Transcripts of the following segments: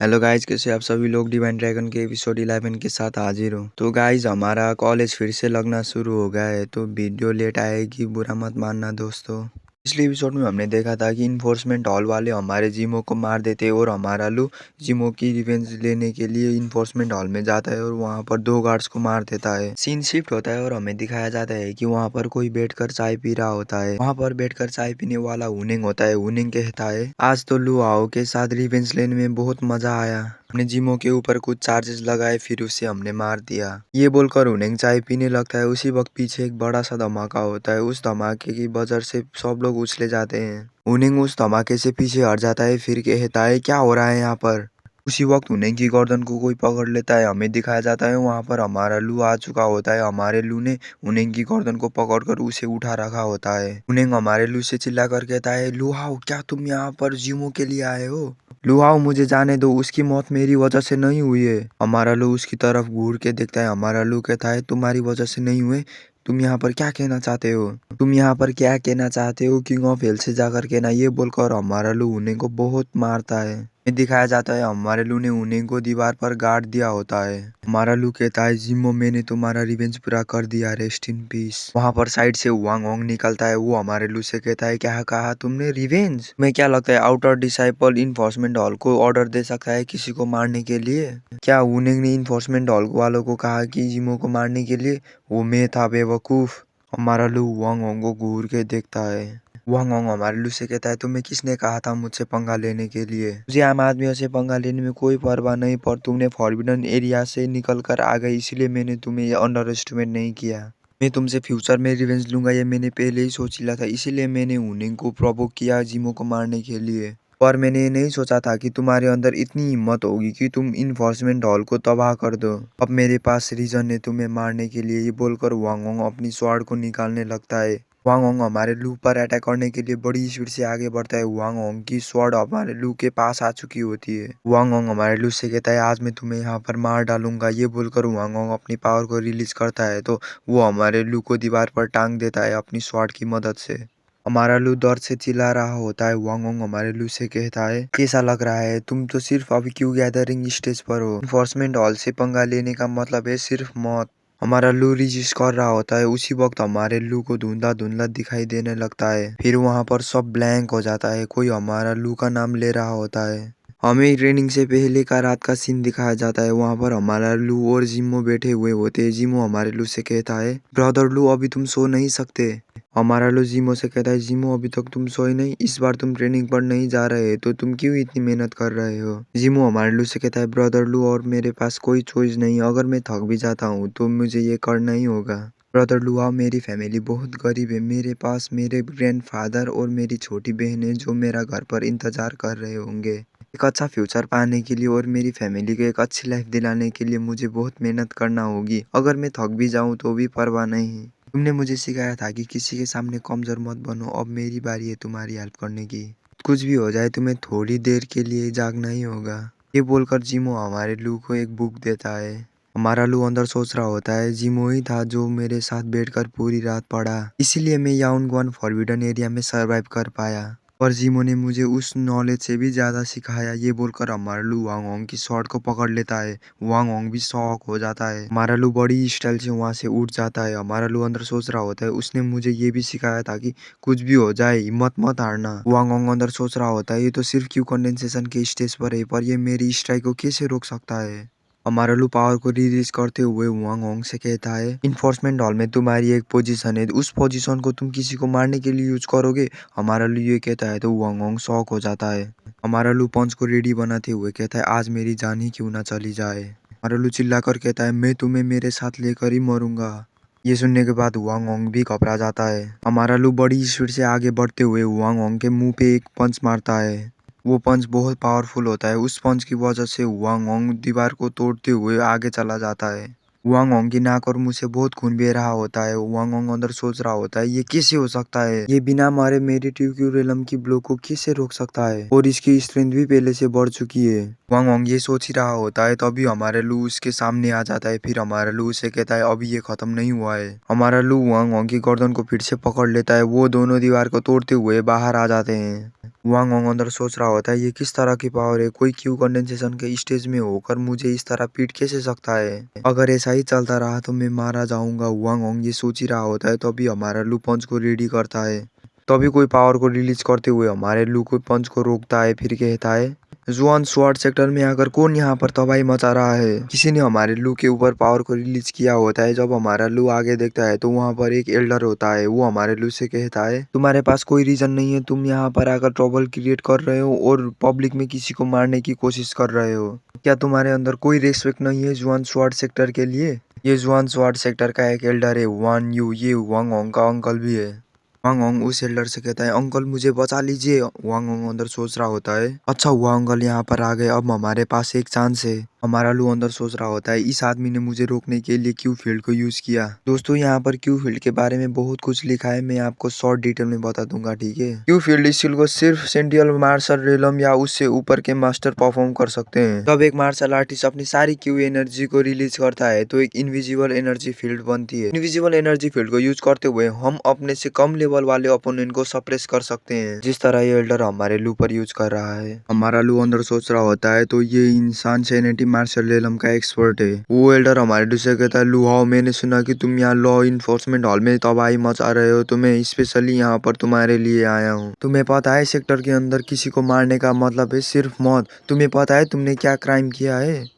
Hello guys, कैसे आप सभी लोग डिवाइन ड्रैगन के एपिसोड 11 के साथ हाजिर हो। तो गाइज, हमारा कॉलेज फिर से लगना शुरू हो गया है, तो वीडियो लेट आएगी, बुरा मत मानना दोस्तों। पिछले एपिसोड में हमने देखा था कि इन्फोर्समेंट हॉल वाले हमारे जिमो को मार देते और हमारा लू जिमो की रिवेंज लेने के लिए इन्फोर्समेंट हॉल में जाता है और वहाँ पर दो गार्ड्स को मार देता है। सीन शिफ्ट होता है और हमें दिखाया जाता है कि वहाँ पर कोई बैठकर चाय पी रहा होता है। वहाँ पर बैठकर चाय पीने वाला हुनिंग होता है। हुनिंग कहता है, आज तो लू आओ के साथ रिवेंज लेने में बहुत मजा आया। हमने जिमो के ऊपर कुछ चार्जेस लगाए, फिर उसे हमने मार दिया। ये बोलकर हुनिंग चाय पीने लगता है। उसी वक्त पीछे एक बड़ा सा धमाका होता है। उस धमाके की वजह से सब लोग उछले जाते हैं। हुनिंग उस धमाके से पीछे हट जाता है, फिर कहता है, क्या हो रहा है यहाँ पर। उसी वक्त हुनिंग की गर्दन को कोई पकड़ लेता है। हमें दिखाया जाता है वहां पर हमारा लू आ चुका होता है। हमारे लू ने हुनिंग की गर्दन को पकड़कर उसे उठा रखा होता है। हुनिंग हमारे लू से चिल्लाकर कहता है, लुहाओ, क्या तुम यहाँ पर जिमो के लिए आए हो? लुहाओ, मुझे जाने दो, उसकी मौत मेरी वजह से नहीं हुई है। हमारा लू उसकी तरफ घूर के देखता है। हमारा लू कहता है, तुम्हारी वजह से नहीं हुए? तुम यहाँ पर क्या कहना चाहते हो? तुम यहाँ पर क्या कहना चाहते हो? किंग ऑफ हेल से जाकर कहना। ये बोलकर हमारा लू हुनिंग को बहुत मारता है। दिखाया जाता है हमारे लू ने हुनिंग को दीवार पर गाड़ दिया होता है। हमारा लू कहता है, जिमो, मैंने तुम्हारा रिवेंज पूरा कर दिया, रेस्ट इन पीस। वहां पर साइड से वांग ओंग निकलता है। वो हमारे लू से कहता है, क्या कहा तुमने, रिवेंज? मैं क्या लगता है आउटर डिसाइपल इन्फोर्समेंट हॉल को ऑर्डर दे सकता है किसी को मारने के लिए? क्या हुनिंग ने इन्फोर्समेंट हॉल वालों को कहा कि जिमो को मारने के लिए? वो मैं था, बेवकूफ। हमारा लू वांग ओंग को घूर के देखता है। वांग ओंग हमारे लू से कहता है, तुम्हें किसने कहा था मुझसे पंगा लेने के लिए? मुझे आम आदमियों से पंगा लेने में कोई परवाह नहीं, पर तुमने फॉरबिडन एरिया से निकल कर आ गई, इसलिए मैंने तुम्हें अंडर एस्टिमेट नहीं किया। मैं तुमसे फ्यूचर में रिवेंज लूंगा, ये मैंने पहले ही सोच लिया था, इसीलिए मैंने हुनिंग को प्रोवोक किया जिमो को मारने के लिए। पर मैंने ये नहीं सोचा था कि तुम्हारे अंदर इतनी हिम्मत होगी कि तुम इन्फोर्समेंट हॉल को तबाह कर दो। अब मेरे पास रीजन है तुम्हें मारने के लिए। ये बोलकर वांग ओंग अपनी स्वॉर्ड को निकालने लगता है। वांग ओंग हमारे लू पर अटैक करने के लिए बड़ी स्पीड से आगे बढ़ता है। वांग ओंग की स्वॉर्ड हमारे लू के पास आ चुकी होती है। वांग ओंग हमारे लू से कहता है, आज मैं तुम्हें यहाँ पर मार डालूंगा। ये बोलकर वांग ओंग अपनी पावर को रिलीज करता है, तो वो हमारे लू को दीवार पर टांग देता है अपनी स्वॉर्ड की मदद से। हमारा लू दर्द से चिल्ला रहा होता है। वांग ओंग हमारे लू से कहता है, कैसा लग रहा है? तुम तो सिर्फ अभी क्यों गैदरिंग स्टेज पर हो। इन्फोर्समेंट हॉल से पंगा लेने का मतलब है सिर्फ मौत। हमारा लू रिजिस्ट कर रहा होता है। उसी वक्त हमारे लू को धुंधला धुंधला दिखाई देने लगता है। फिर वहां पर सब ब्लैंक हो जाता है। कोई हमारा लू का नाम ले रहा होता है। हमें ट्रेनिंग से पहले का रात का सीन दिखाया जाता है। वहां पर हमारा लू और जिमो बैठे हुए होते हैं। जिमो हमारे लू से कहता है, ब्रदर लू, अभी तुम सो नहीं सकते। हमारा लू जिमो से कहता है, जिमो, अभी तक तुम सोए नहीं? इस बार तुम ट्रेनिंग पर नहीं जा रहे, तो तुम क्यों इतनी मेहनत कर रहे हो? जिमो हमारे लू से कहता है, ब्रदर लू, और मेरे पास कोई चॉइस नहीं, अगर मैं थक भी जाता हूँ तो मुझे ये करना ही होगा। ब्रदर लू, आओ, मेरी फैमिली बहुत गरीब है। मेरे पास मेरे ग्रैंडफादर और मेरी छोटी बहन है जो मेरा घर पर इंतजार कर रहे होंगे। एक अच्छा फ्यूचर पाने के लिए और मेरी फैमिली को एक अच्छी लाइफ दिलाने के लिए मुझे बहुत मेहनत करना होगी। अगर मैं थक भी जाऊं तो भी परवाह नहीं। तुमने मुझे सिखाया था कि किसी के सामने कमजोर मत बनो। अब मेरी बारी है तुम्हारी हेल्प करने की। कुछ भी हो जाए, तुम्हें थोड़ी देर के लिए जागना ही होगा। ये बोलकर जिमो हमारे लू को एक बुक देता है। हमारा लू अंदर सोच रहा होता है, जिमो ही था जो मेरे साथ बैठकर पूरी रात पढ़ा, इसीलिए मैं याओनग्वान फॉरबिडन एरिया में सरवाइव कर पाया। पर जिमो ने मुझे उस नॉलेज से भी ज्यादा सिखाया। ये बोलकर हमारा लू वांग ओंग की शॉर्ट को पकड़ लेता है। वांग ओंग भी शॉक हो जाता है। हमारा लू बड़ी स्टाइल से वहां से उठ जाता है। हमारा लू अंदर सोच रहा होता है, उसने मुझे ये भी सिखाया था कि कुछ भी हो जाए हिम्मत मत हारना। वांग ओंग अंदर सोच रहा होता है, ये तो सिर्फ क्यू कंडेंसेशन के स्टेज पर है, पर ये मेरी स्ट्राइक को कैसे रोक सकता है। हमारा लू पावर को रिलीज करते हुए वांग ओंग से कहता है, इन्फोर्समेंट हॉल में तुम्हारी एक पोजीशन है, उस पोजीशन को तुम किसी को मारने के लिए यूज करोगे? हमारा लू ये कहता है तो वांग ओंग शॉक हो जाता है। हमारा लू पंच को रेडी बनाते हुए कहता है, आज मेरी जान ही क्यों ना चली जाए। हमारा लू चिल्लाकर कहता है, मैं तुम्हें मेरे साथ लेकर ही मरूंगा। ये सुनने के बाद वांग ओंग भी घबरा जाता है। हमारा लू बड़ी स्पीड से आगे बढ़ते हुए वांग ओंग के मुंह पे एक पंच मारता है। वो पंच बहुत पावरफुल होता है। उस पंच की वजह से वांग ओंग दीवार को तोड़ते हुए आगे चला जाता है। वांग ओंग की नाक और मुंह से बहुत खून बह रहा होता है। वांग ओंग अंदर सोच रहा होता है, ये कैसे हो सकता है? ये बिना मारे मेरी ट्यूक्यूरेलम की ब्लो को कैसे रोक सकता है? और इसकी स्ट्रेंथ भी पहले से बढ़ चुकी है। वांग ओंग ये सोच ही रहा होता है, तभी हमारे लू उसके सामने आ जाता है। फिर हमारा लू उसे कहता है, अभी ये खत्म नहीं हुआ है। हमारा लू वांग ओंग की गर्दन को फिर से पकड़ लेता है। वो दोनों दीवार को तोड़ते हुए बाहर आ जाते हैं। वांग वांग अंदर सोच रहा होता है ये किस तरह की पावर है, कोई क्यू कंडेंसेशन के स्टेज में होकर मुझे इस तरह पीट कैसे सकता है। अगर ऐसा ही चलता रहा तो मैं मारा जाऊंगा। वांग वांग ये सोच ही रहा होता है तभी हमारा लू पंच को रेडी करता है। तभी कोई पावर को रिलीज करते हुए हमारे लू को पंच को रोकता है, फिर कहता है जुआन स्वाट सेक्टर में आकर कौन यहाँ पर तबाही मचा रहा है। किसी ने हमारे लू के ऊपर पावर को रिलीज किया होता है। जब हमारा लू आगे देखता है तो वहाँ पर एक एल्डर होता है। वो हमारे लू से कहता है तुम्हारे पास कोई रीजन नहीं है, तुम यहाँ पर आकर ट्रबल क्रिएट कर रहे हो और पब्लिक में किसी को मारने की कोशिश कर रहे हो। क्या तुम्हारे अंदर कोई रेस्पेक्ट नहीं है जुआन स्वाट सेक्टर के लिए। ये जुआन स्वाट सेक्टर का एक एल्डर है वान यू, ये वांग वांग का अंकल भी है। वांग वांग उस एल्डर से कहता है अंकल मुझे बचा लीजिए। वांग वांग अंदर सोच रहा होता है अच्छा हुआ अंकल यहाँ पर आ गए, अब हमारे पास एक चांस है। हमारा लू अंदर सोच रहा होता है इस आदमी ने मुझे रोकने के लिए क्यू फील्ड को यूज किया। दोस्तों यहाँ पर क्यू फील्ड के बारे में बहुत कुछ लिखा है, मैं आपको शॉर्ट डिटेल में बता दूंगा, ठीक है। क्यू फील्ड स्किल को सिर्फ सेंट्रियल मार्शल रेलम या उससे ऊपर के मास्टर परफॉर्म कर सकते हैं। जब एक मार्शल आर्टिस्ट अपनी सारी क्यू एनर्जी को रिलीज करता है तो एक इनविजिबल एनर्जी फील्ड बनती है। इनविजिबल एनर्जी फील्ड को यूज करते हुए हम अपने से कम लेवल वाले ओपोनेंट को सप्रेस कर सकते हैं, जिस तरह ये एल्डर हमारे लू पर यूज कर रहा है। हमारा लू अंदर सोच रहा होता है तो ये इंसान सेनेटी मार्शल रेलम का एक्सपर्ट है। वो एल्डर हमारे लू से कहता है लू हाओ, मैंने सुना कि तुम यहाँ लॉ इन्फोर्समेंट हॉल में तबाही मचा रहे हो, तो मैं स्पेशली यहाँ पर तुम्हारे लिए आया हूँ। तुम्हें पता है सेक्टर के अंदर किसी को मारने का मतलब है सिर्फ मौत। तुम्हें पता है तुमने क्या क्राइम किया है।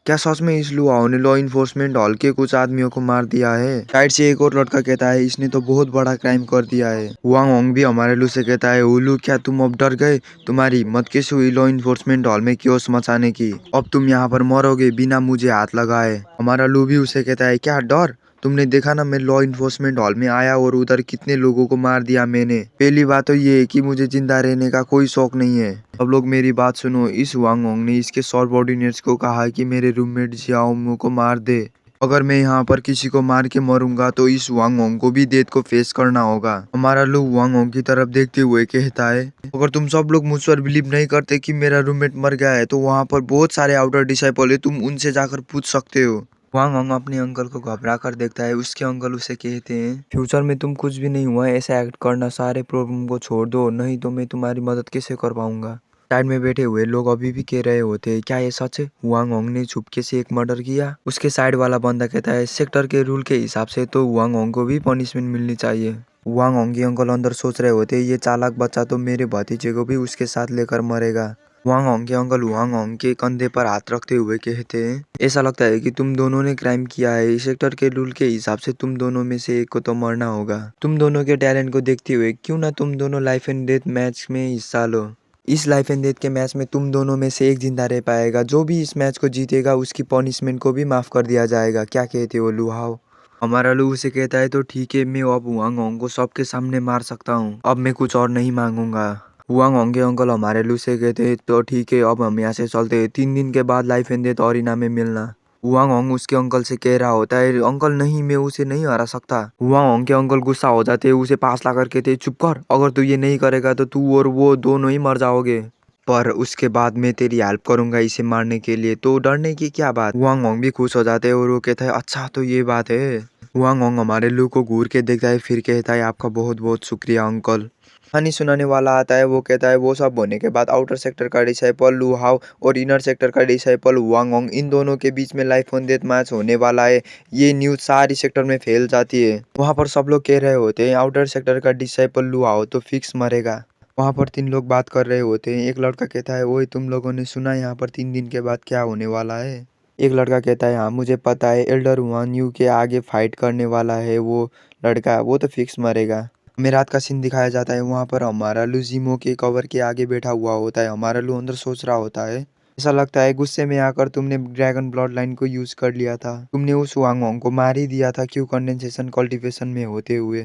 क्या सच में इस लुहाओ ने लॉ इन्फोर्समेंट हॉल के कुछ आदमियों को मार दिया है। साइड से एक और लड़का कहता है इसने तो बहुत बड़ा क्राइम कर दिया है। वांग वांग भी हमारे लू से कहता है उलू क्या तुम अब डर गए, तुम्हारी हिम्मत कैसे हुई लॉ इन्फोर्समेंट हॉल में क्योस मचाने की, अब तुम यहाँ पर मरोगे बिना मुझे हाथ लगाए। हमारा लू भी उसे कहता है क्या डर, तुमने देखा ना मैं लॉ इन्फोर्समेंट हॉल में आया और उधर कितने लोगों को मार दिया मैंने। पहली बात तो ये है कि मुझे जिंदा रहने का कोई शौक नहीं है। अब लोग मेरी बात सुनो, इस वांग वांग ने इसके सबऑर्डिनेट्स को कहा कि मेरे रूममेट जियाओमो को मार दे। अगर मैं यहाँ पर किसी को मार के मरूंगा तो इस वांग वांग को भी डेथ को फेस करना होगा। हमारा लोग वांग वांग की तरफ देखते हुए कहता है अगर तुम सब लोग मुझ पर बिलीव नहीं करते कि मेरा रूममेट मर गया है तो वहाँ पर बहुत सारे आउटर डिसाइपल है, तुम उनसे जाकर पूछ सकते हो। वांग वांग अपने अंकल को घबरा कर देखता है। उसके अंकल उसे कहते हैं फ्यूचर में तुम कुछ भी नहीं हुआ ऐसा एक्ट करना, सारे प्रॉब्लम को छोड़ दो, नहीं तो मैं तुम्हारी मदद कैसे कर पाऊंगा। साइड में बैठे हुए लोग अभी भी कह रहे होते हैं क्या ये सच है, वांग वांग ने चुपके से एक मर्डर किया। उसके साइड वाला बंदा कहता है सेक्टर के रूल के हिसाब से तो वांग वांग को भी पनिशमेंट मिलनी चाहिए। वांग वांग के अंकल अंदर सोच रहे होते ये चालाक बच्चा तो मेरे भतीजे को भी उसके साथ लेकर मरेगा। वांग वांग के अंकल वांग वांग के कंधे पर हाथ रखते हुए कहते हैं ऐसा लगता है कि तुम दोनों ने क्राइम किया है, इस सेक्टर के रूल के हिसाब से तुम दोनों में से एक को तो मरना होगा। तुम दोनों के टैलेंट को देखते हुए क्यों ना तुम दोनों लाइफ एंड डेथ मैच में हिस्सा लो। इस लाइफ एंड डेथ के मैच में तुम दोनों में से एक जिंदा रह पाएगा, जो भी इस मैच को जीतेगा उसकी पनिशमेंट को भी माफ कर दिया जाएगा। क्या कहते हो लुहाओ। हमारा लू उसे कहता है तो ठीक है, मैं अब वांग वांग को सबके सामने मार सकता हूँ, अब मैं कुछ और नहीं मांगूंगा। वांग वांग के अंकल हमारे लू से कहते हैं तो ठीक है, अब हम यहाँ से चलते हैं, 3 दिन के बाद लाइफ एंड डेथ अरीना में मिलना। वांग वांग उसके अंकल से कह रहा होता है अंकल नहीं, मैं उसे नहीं हरा सकता। वांग वांग के अंकल गुस्सा हो जाते हैं, उसे पास ला कर कहते चुप कर, अगर तू ये नहीं करेगा तो तू और वो दोनों ही मर जाओगे, पर उसके बाद मैं तेरी हेल्प करूंगा इसे मारने के लिए, तो डरने की क्या बात। वांग वांग भी खुश हो जाते हैं और वो कहता है अच्छा तो ये बात है। वांग वांग हमारे लू को घूर के देखता है, फिर कहता है आपका बहुत बहुत शुक्रिया अंकल। कहानी सुनाने वाला आता है, वो कहता है वो सब होने के बाद आउटर सेक्टर का डिसाइपल लू हाउ और इनर सेक्टर का डिसाइपल वांग वांग, इन दोनों के बीच में लाइफ एंड डेथ मैच होने वाला है। ये न्यूज सारी सेक्टर में फैल जाती है। वहां पर सब लोग कह रहे होते हैं आउटर सेक्टर का डिसाइपल लू हाउ तो फिक्स मरेगा। वहां पर 3 लोग बात कर रहे होते हैं। एक लड़का कहता है ओए तुम लोगों ने सुना यहाँ पर 3 दिन के बाद क्या होने वाला है। एक लड़का कहता है हाँ मुझे पता है, एल्डर वान यू के आगे फाइट करने वाला है वो लड़का, वो तो फिक्स मरेगा। हमें रात का सीन दिखाया जाता है, वहां पर हमारा लू जिमो के कवर के आगे बैठा हुआ होता है। हमारा लू अंदर सोच रहा होता है ऐसा लगता है गुस्से में आकर तुमने ड्रैगन ब्लड लाइन को यूज कर लिया था, तुमने उस वांग वांग को मार ही दिया था क्यू कंडेंसेशन कल्टीवेशन में होते हुए।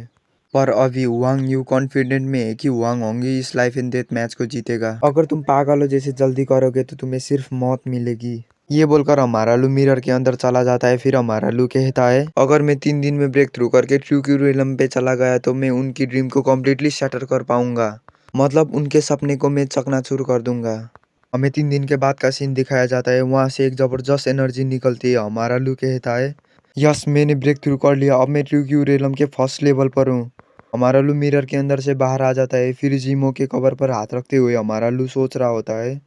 पर अभी वांग यू कॉन्फिडेंट में है कि वांग वांग ही इस लाइफ एंड डेथ मैच को जीतेगा। अगर तुम पागलों जैसे जल्दी करोगे तो तुम्हें सिर्फ मौत मिलेगी। ये बोलकर हमारा लू मिरर के अंदर चला जाता है। फिर हमारा लू कहता है अगर मैं 3 दिन में ब्रेक थ्रू करके ट्रू क्यू रियलम पे चला गया तो मैं उनकी ड्रीम को कम्प्लीटली शटर कर पाऊंगा, मतलब उनके सपने को मैं चकनाचूर कर दूंगा। हमें 3 दिन के बाद का सीन दिखाया जाता है, वहां से एक जबरदस्त एनर्जी निकलती है। हमारा लू कहता है यस मैंने ब्रेक थ्रू कर लिया, अब मैं ट्रू क्यू रियलम के फर्स्ट लेवल पर हूँ। हमारा लू मिरर के अंदर से बाहर आ जाता है। फिर जीमो के कवर पर हाथ रखते हुए हमारा लू सोच रहा होता है,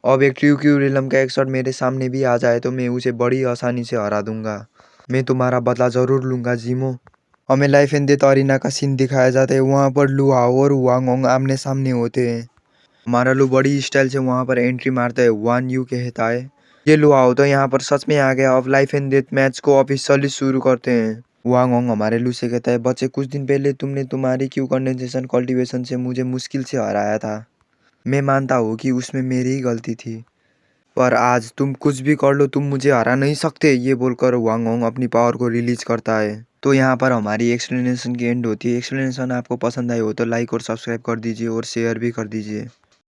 अब एक ट्रू रिलम का एक शॉट मेरे सामने भी आ जाए तो मैं उसे बड़ी आसानी से हरा दूंगा। मैं तुम्हारा बदला जरूर लूंगा जीमो। हमें लाइफ एंड डेथ अरीना का सीन दिखाया जाता है। वहाँ पर लू हाओ और वांग ओंग आमने सामने होते हैं। हमारा लू बड़ी स्टाइल से वहाँ पर एंट्री मारता है। वान यू कहता है, ये लू हाओ तो यहाँ पर सच में आ गया, अब लाइफ एंड डेथ मैच को ऑफिशियली शुरू करते हैं। वांग ओंग हमारे लू से कहता है, बच्चे कुछ दिन पहले तुमने तुम्हारी क्यू कंडेंसेशन कल्टीवेशन से मुझे मुश्किल से हराया था। मैं मानता हूँ कि उसमें मेरी ही गलती थी, पर आज तुम कुछ भी कर लो तुम मुझे हरा नहीं सकते। ये बोलकर वांग ओंग अपनी पावर को रिलीज करता है। तो यहाँ पर हमारी एक्सप्लेनेशन की एंड होती है। एक्सप्लेनेशन आपको पसंद आई हो तो लाइक और सब्सक्राइब कर दीजिए और शेयर भी कर दीजिए।